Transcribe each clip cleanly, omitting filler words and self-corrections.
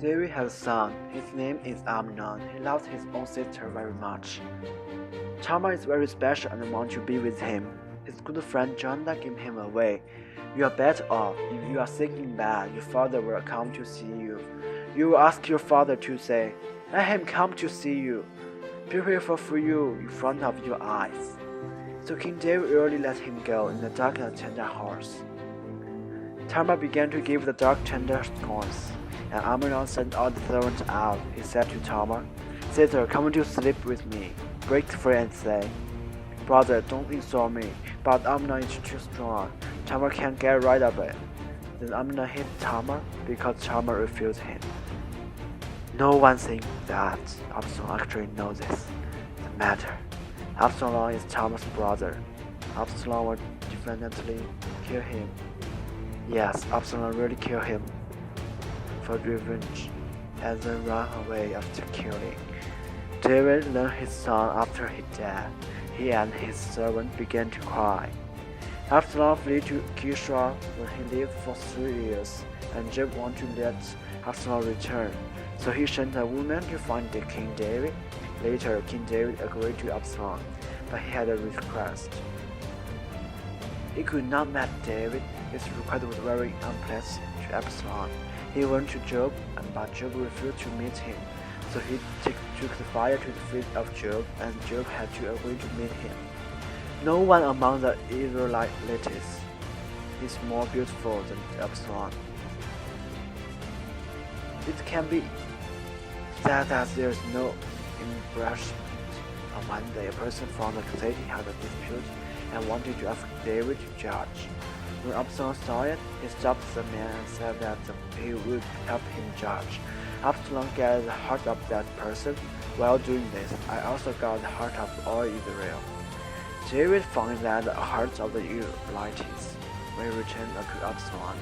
David had a son. His name is Amnon. He loved his own sister very much. Tamar is very special and wants to be with him. His good friend Jonah gave him away. You are better off. If you are sick in bed, your father will come to see you. You will ask your father to say, "Let him come to see you. Prepare for you in front of your eyes." So King David really let him go in the dark and tender horse. Tamar began to give the dark tender scorns, and Amnon sent all the servants out. He said to Tamar, "Sister, come to sleep with me. Break free and say, 'Brother, don't insult me,' but Amnon is too strong. Tamar can't get rid of it." Then Amnon hit Tamar because Tamar refused him. No one thinks that Absalom actually knows this. The matter. Absalom is Tamar's brother. Absalom will definitely kill him. Yes, Absalom really killed him for revenge, and then ran away after killing. David learned his son after he died. He and his servant began to cry. Absalom fled to Kishra when he lived for 3 years, and Joab wanted to let Absalom return. So he sent a woman to find the King David. Later, King David agreed to Absalom, but he had a request. He could not meet David. His request was very unpleasant to Absalom. He went to Joab, but Joab refused to meet him. So he took the fire to the feet of Joab, and Joab had to agree to meet him. No one among the Israelites is more beautiful than Absalom. It can be said that there is no embarrassment. One day, a person from the city had a dispute and wanted to ask David to judge. When Absalom saw it, he stopped the man and said that he would help him judge. Absalom got the heart of that person. While doing this, I also got the heart of all Israel. David found that the hearts of the Israelites were returned to Absalom,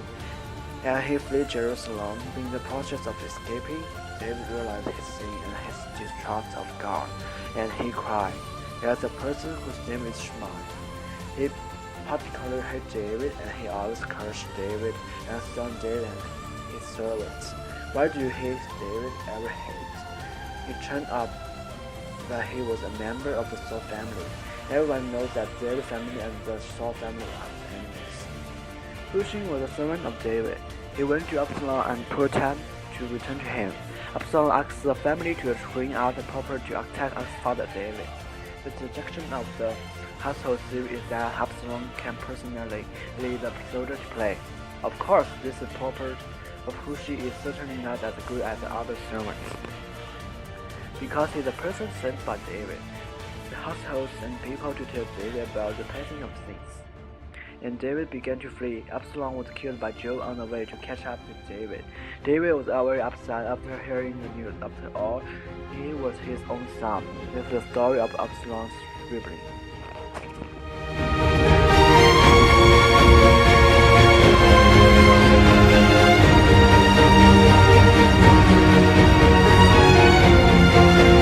and he fled Jerusalem. In the process of escaping, David realized his sin and his distrust of God, and he cried, "There is a person whose name is Shema." He particularly hated David, and he always cursed David and stoned David and his servants. Why do you hate David ever hate? It turned out that he was a member of the Saul family. Everyone knows that David's family and the Saul family are enemies. Hushai was a servant of David. He went to Absalom and told him to return to him. Absalom asked the family to bring out the property to attack his father David. The suggestion of the household theory is that Absalom can personally lead the soldiers to play. Of course, this property of Hushai is certainly not as good as the other servants, because he is a person sent by David. The household sent people to tell David about the passing of things, and David began to flee. Absalom was killed by Joab on the way to catch up with David. David was very upset after hearing the news. After all, he was his own son. This is the story of Absalom's rebellion.